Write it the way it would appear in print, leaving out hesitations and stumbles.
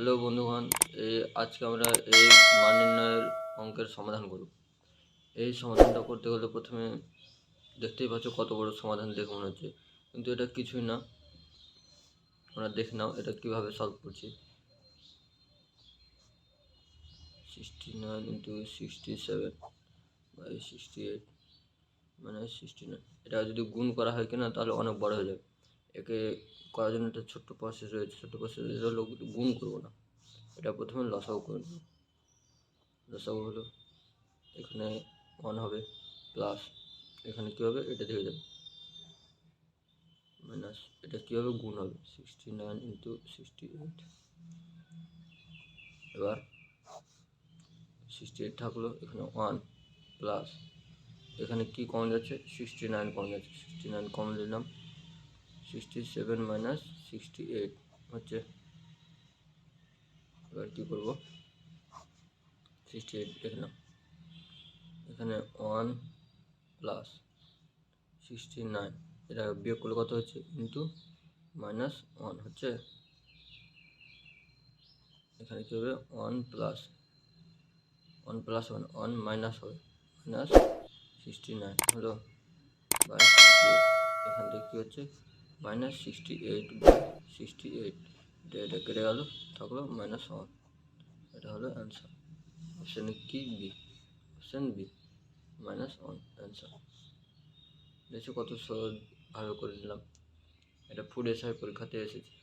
Hello বন্ধুগণ, আজকে আমরা এই মান নির্ণয়ের অঙ্কের সমাধান করব। এই সমাধানটা করতে গেলে প্রথমে দেখতেই পাচ্ছ কত বড় সমাধান দেখে মনে হচ্ছে, কিন্তু এটা কিছুই না। তোমরা দেখে নাও এটা কিভাবে সলভ করছি। 69 ইন্টু 67 বাই 68 মানে 69। এটা যদি গুণ করা হয় কিনা তাহলে অনেক বড় হয়ে যাবে। একে করার জন্য একটা ছোট্ট প্রসেস রয়েছে। ছোট্ট প্রসেস হলো গুণ করবো না, এটা প্রথমে লসাগু করে নেব। লসাগু হলো এখানে 1 হবে, প্লাস এখানে কী হবে, এটা থেকে যাবে মাইনাস, এটা কী হবে, গুণ হবে 69 ইন্টু 68। এবার 68 থাকলো, এখানে 1 প্লাস এখানে কি কমন যাচ্ছে, 69 কমন যাচ্ছে, 69 কমন নিলাম, 67 মাইনাস 68 হচ্ছে। এবার কী করবো, 68 এখানে 1 প্লাস 69, এটা বিয়োগ করলে কত হচ্ছে, ইন্টু মাইনাস 1 হচ্ছে। এখানে কী হবে, 1 প্লাস 1 মাইনাস হবে, মাইনাস 69 হলো বাই 68। এখান থেকে কী হচ্ছে, মাইনাস 68 বাই 68, এটা কেটে গেল, থাকলো মাইনাস 1। এটা হলো অ্যান্সার। অপশান কি, B, option B, minus 1 answer. দেখছো কত সহজভাবে করে নিলাম। এটা ফুড এসআই পরীক্ষাতে এসেছে।